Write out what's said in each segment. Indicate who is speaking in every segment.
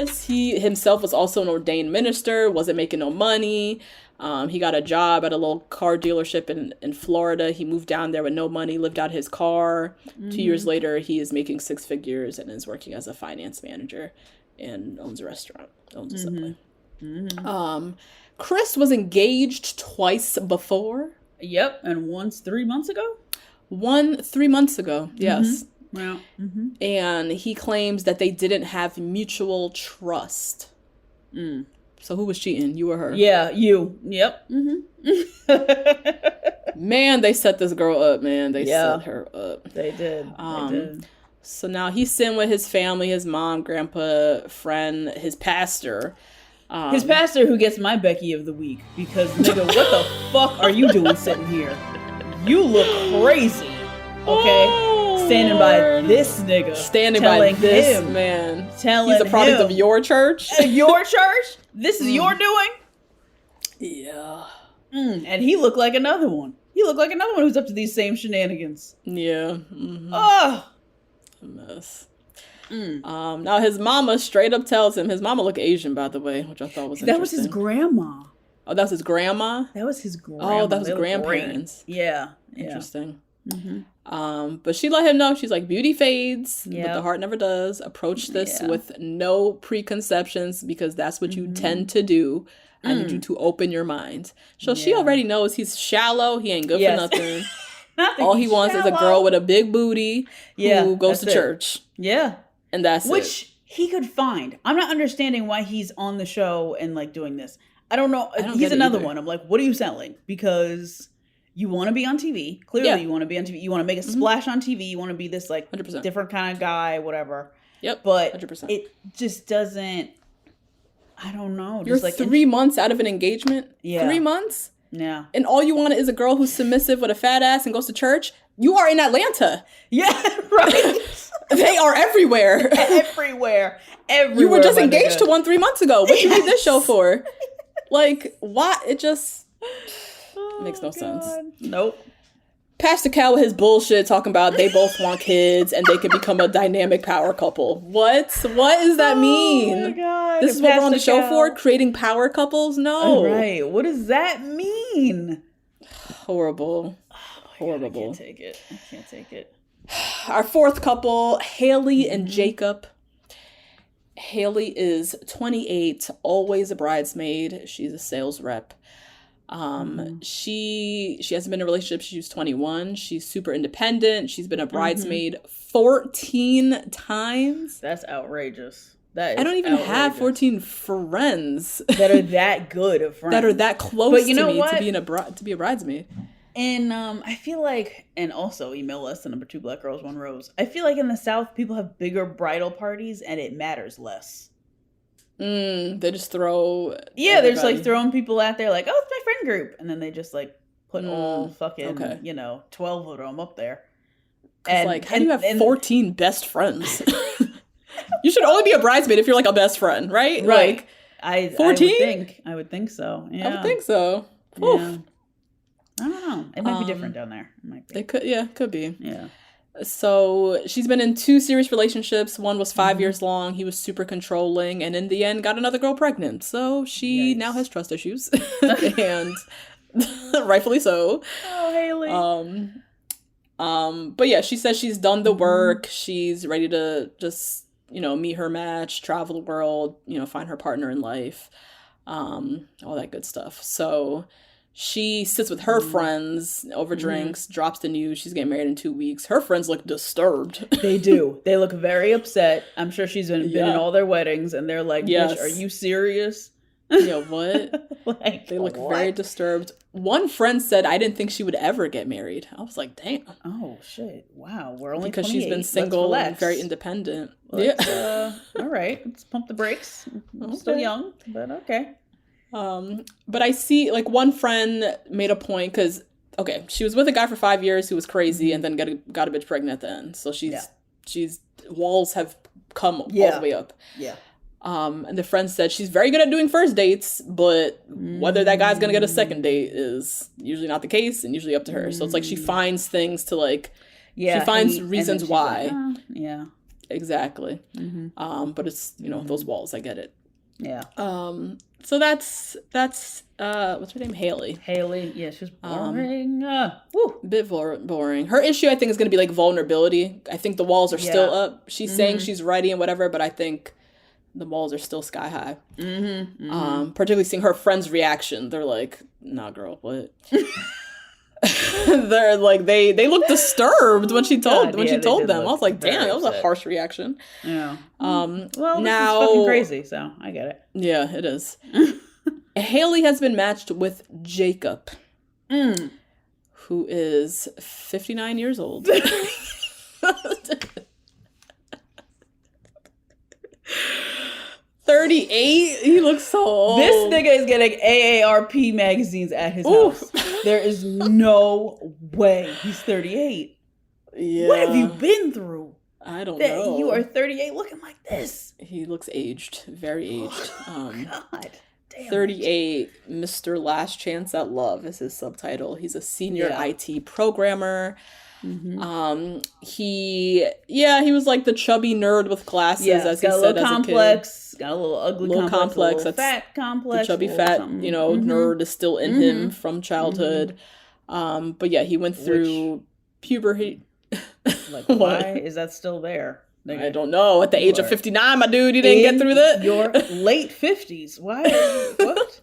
Speaker 1: Chris, he himself was also an ordained minister, wasn't making no money. He got a job at a little car dealership in Florida. He moved down there with no money, lived out his car. 2 years later, he is making 6 figures and is working as a finance manager and owns a restaurant, owns a Subway. Chris was engaged twice before.
Speaker 2: Yep, and once 3 months ago?
Speaker 1: 3 months ago, yes.
Speaker 2: Wow.
Speaker 1: And he claims that they didn't have mutual trust. So who was cheating? You or her?
Speaker 2: Yeah, you. Yep.
Speaker 1: Man, they set this girl up, man. They set her up.
Speaker 2: They did. They did.
Speaker 1: So now he's sitting with his family, his mom, grandpa, friend, his pastor.
Speaker 2: His pastor who gets my Becky of the week. Because, nigga, what the fuck are you doing sitting here? You look crazy. Okay? Standing by this nigga.
Speaker 1: Standing by this man. He's a product of your church?
Speaker 2: Your church? This is your doing?
Speaker 1: Yeah.
Speaker 2: And he looked like another one. He looked like another one who's up to these same shenanigans.
Speaker 1: Yeah.
Speaker 2: Oh.
Speaker 1: A mess. Now his mama straight up tells him, his mama look Asian, by the way, which I thought was interesting.
Speaker 2: That was his grandma.
Speaker 1: Oh, that was his grandma?
Speaker 2: That was his grandma.
Speaker 1: Oh, that was his grandparents.
Speaker 2: Yeah.
Speaker 1: Interesting. But she let him know, she's like, beauty fades, but the heart never does. Approach this with no preconceptions because that's what you tend to do. I need you to open your mind. So she already knows he's shallow. He ain't good for nothing. All he wants is a girl with a big booty who goes to church.
Speaker 2: Yeah.
Speaker 1: And that's
Speaker 2: Which he could find. I'm not understanding why he's on the show and like doing this. I don't know. He's another one. I'm like, what are you selling? Because you want to be on TV. Clearly you want to be on TV. You want to make a splash on TV. You want to be this like
Speaker 1: 100%.
Speaker 2: different kind of guy, whatever.
Speaker 1: Yep.
Speaker 2: But
Speaker 1: 100%.
Speaker 2: It just doesn't, I don't know.
Speaker 1: You're
Speaker 2: just like
Speaker 1: 3 months out of an engagement?
Speaker 2: Yeah.
Speaker 1: 3 months?
Speaker 2: Yeah.
Speaker 1: And all you want is a girl who's submissive with a fat ass and goes to church? You are in Atlanta.
Speaker 2: Yeah, right.
Speaker 1: They are everywhere.
Speaker 2: Everywhere.
Speaker 1: You were just engaged to one 3 months ago. What you need this show for? Like, why? It just makes no sense.
Speaker 2: Nope.
Speaker 1: Pastor Cal with his bullshit talking about they both want kids and they can become a dynamic power couple. What does that mean?
Speaker 2: Oh my God.
Speaker 1: This is what we're on the show for? Creating power couples? No.
Speaker 2: Right. What does that mean?
Speaker 1: Horrible. Horrible.
Speaker 2: God, I can't take it. I can't take it.
Speaker 1: Our fourth couple, Haley and Jacob. Haley is 28, always a bridesmaid. She's a sales rep. She hasn't been in a relationship. She was 21. She's super independent. She's been a bridesmaid 14 times.
Speaker 2: That's outrageous. That is
Speaker 1: I don't even have 14 friends
Speaker 2: that are that good of friends.
Speaker 1: that are that close to me to be a bridesmaid.
Speaker 2: And I feel like, and also email us the number 2 Black Girls 1 Rose. I feel like in the South, people have bigger bridal parties and it matters less.
Speaker 1: They just throw.
Speaker 2: Yeah, they're just like throwing people out there like, oh, it's my friend group. And then they just like put all fucking, 12 of them up there.
Speaker 1: And like, how do you have 14 best friends? You should only be a bridesmaid if you're like a best friend, right?
Speaker 2: Right.
Speaker 1: Like, 14?
Speaker 2: I would think so. Yeah.
Speaker 1: I would think so.
Speaker 2: Yeah. I don't know. It might be different down there. It might be.
Speaker 1: It could be.
Speaker 2: Yeah.
Speaker 1: So she's been in 2 serious relationships. One was 5 years long. He was super controlling, and in the end, got another girl pregnant. So she now has trust issues, and rightfully so.
Speaker 2: Oh, Haley.
Speaker 1: But yeah, she says she's done the work. She's ready to just meet her match, travel the world, find her partner in life, all that good stuff. So she sits with her friends over drinks, drops the news. She's getting married in 2 weeks. Her friends look disturbed.
Speaker 2: They do. They look very upset. I'm sure she's been in all their weddings, and they're like, bitch, are you serious?
Speaker 1: Yeah, what? They look very disturbed. One friend said, I didn't think she would ever get married. I was like, damn.
Speaker 2: Oh, shit. Wow. We're only
Speaker 1: because
Speaker 2: 28.
Speaker 1: she's been single and very independent.
Speaker 2: All right. Let's pump the brakes. I'm still young, but okay.
Speaker 1: But I see, like, one friend made a point because, she was with a guy for 5 years who was crazy and then got a bitch pregnant at the end. So she's walls have come all the way up.
Speaker 2: Yeah.
Speaker 1: And the friend said she's very good at doing first dates, but whether that guy's gonna get a second date is usually not the case and usually up to her. So it's like she finds things to she finds reasons why.
Speaker 2: Like, yeah.
Speaker 1: Exactly. But it's, those walls. I get it.
Speaker 2: Yeah.
Speaker 1: So that's what's her name? Haley.
Speaker 2: Yeah, she's boring.
Speaker 1: Bit boring. Her issue, I think, is going to be like vulnerability. I think the walls are still up. She's saying she's ready and whatever, but I think the walls are still sky high. Particularly seeing her friends' reaction. They're like, "Nah, girl, what?" They're like they look disturbed when she told them. I was like, damn, that was a harsh reaction.
Speaker 2: Yeah.
Speaker 1: Well,
Speaker 2: now this is fucking crazy, so I get it.
Speaker 1: Yeah, it is. Haley has been matched with Jacob, who is 59 years old. 38? He looks so old.
Speaker 2: This nigga is getting AARP magazines at his house. There is no way he's 38.
Speaker 1: Yeah.
Speaker 2: What have you been through?
Speaker 1: I don't know.
Speaker 2: You are 38 looking like this.
Speaker 1: He looks aged. Very aged.
Speaker 2: God. Damn
Speaker 1: 38, Mr. Last Chance at Love is his subtitle. He's a senior IT programmer. He was like the chubby nerd with glasses, as he said as
Speaker 2: complex, a kid. Got a little ugly complex, a little
Speaker 1: fat
Speaker 2: complex.
Speaker 1: The chubby fat, nerd is still in him from childhood. But yeah, he went through puberty.
Speaker 2: Like, why is that still there?
Speaker 1: I don't know. At the age of 59, my dude, you didn't get through that?
Speaker 2: Your late 50s. Why? What?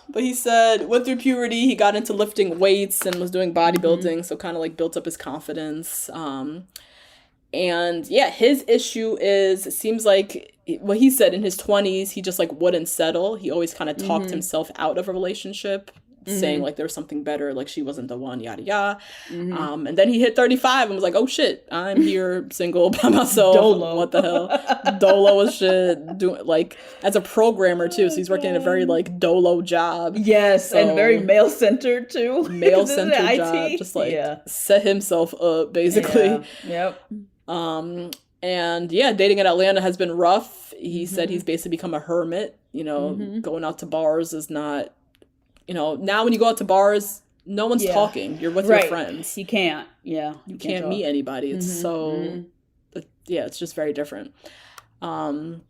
Speaker 1: But he said, went through puberty, he got into lifting weights and was doing bodybuilding, so kind of like built up his confidence. And yeah, his issue is, it seems like, what he said in his 20s, he just like wouldn't settle. He always kind of talked himself out of a relationship, saying like there was something better, like she wasn't the one, yada yada. And then he hit 35 and was like, oh shit, I'm here single by myself.
Speaker 2: Dolo.
Speaker 1: What the hell? Dolo as shit, doing like as a programmer too, so he's working in a very like dolo job.
Speaker 2: Yes, so, and very male centered too.
Speaker 1: Male centered job, just like set himself up basically.
Speaker 2: Yep.
Speaker 1: And yeah, dating in Atlanta has been rough. He said he's basically become a hermit. Going out to bars is not. Now when you go out to bars, no one's talking. You're with your friends.
Speaker 2: You can't. Yeah.
Speaker 1: You can't meet anybody. It's it's just very different. And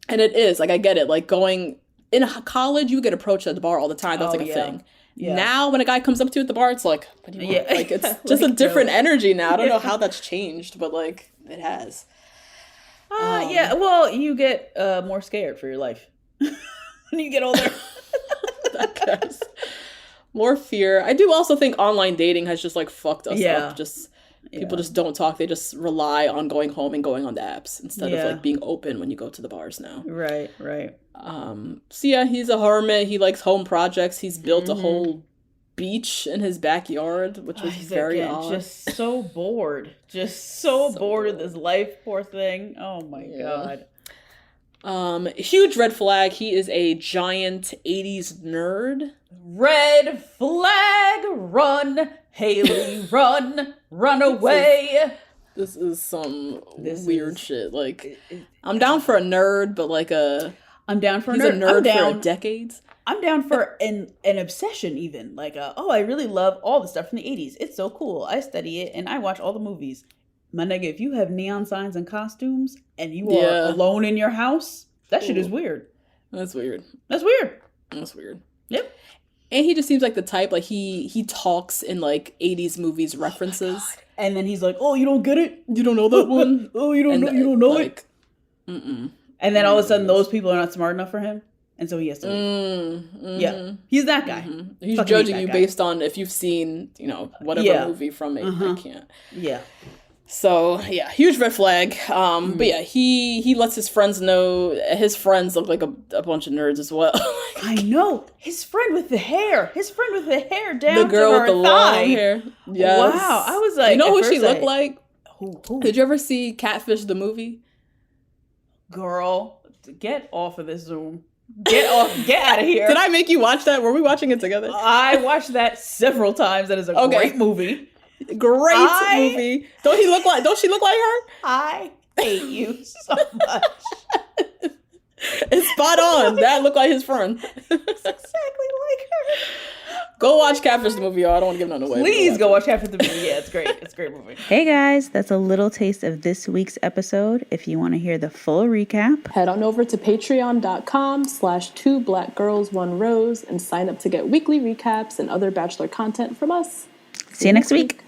Speaker 1: it is, like, I get it. Like, going in college, you get approached at the bar all the time. That's like a thing. Yeah. Now, when a guy comes up to you at the bar, it's like, what do you want? Like, it's just a different energy now. I don't know how that's changed, but, like, it has.
Speaker 2: Well, you get more scared for your life when you get older.
Speaker 1: I guess. More fear. I do also think online dating has just like fucked us up. Just people just don't talk. They just rely on going home and going on the apps instead of like being open when you go to the bars now.
Speaker 2: Right.
Speaker 1: So yeah, he's a hermit. He likes home projects. He's built a whole beach in his backyard, which was very odd.
Speaker 2: Just so bored. So bored of this life, poor thing. Oh my God.
Speaker 1: Huge red flag. He is a giant 80s nerd.
Speaker 2: Red flag, run, Haley, run away.
Speaker 1: This is some weird shit. Like, I'm down for a nerd, but like
Speaker 2: I'm down for a nerd.
Speaker 1: He's a nerd for decades.
Speaker 2: I'm down for an obsession even. Like, I really love all the stuff from the 80s. It's so cool. I study it and I watch all the movies. My nigga, if you have neon signs and costumes and you are alone in your house, that shit is weird.
Speaker 1: That's weird.
Speaker 2: Yep.
Speaker 1: And he just seems like the type, like he talks in like 80s movies references.
Speaker 2: And then he's like, oh, you don't get it?
Speaker 1: You don't know that one?
Speaker 2: Oh, you don't know
Speaker 1: like,
Speaker 2: it? Mm-mm. And then all of a sudden those people are not smart enough for him. And so he has to leave. Yeah. He's that guy.
Speaker 1: He's judging you based on if you've seen, whatever movie from it. I can't.
Speaker 2: Yeah.
Speaker 1: So, yeah, huge red flag. But yeah, he lets his friends know. His friends look like a bunch of nerds as well.
Speaker 2: I know. His friend with the hair. Down
Speaker 1: the girl
Speaker 2: to her
Speaker 1: with the
Speaker 2: thigh.
Speaker 1: long hair. Yes.
Speaker 2: Wow. I was like,
Speaker 1: you know who she looked like?
Speaker 2: Who?
Speaker 1: Did you ever see Catfish the movie?
Speaker 2: Girl, get off of this Zoom. Get out of here.
Speaker 1: Did I make you watch that? Were we watching it together?
Speaker 2: I watched that sevel times. That is a great movie.
Speaker 1: Great movie. Don't she look like her?
Speaker 2: I hate you so much.
Speaker 1: It's spot on. That looked like his friend.
Speaker 2: It's exactly like her.
Speaker 1: Go watch Catfish the movie, y'all. I don't want to give none away.
Speaker 2: Please go watch Catfish the movie. Yeah, it's great. It's a great movie.
Speaker 3: Hey guys, that's a little taste of this week's episode. If you want to hear the full recap,
Speaker 4: head on over to patreon.com/2blackgirls1rose and sign up to get weekly recaps and other Bachelor content from us.
Speaker 3: See you next week.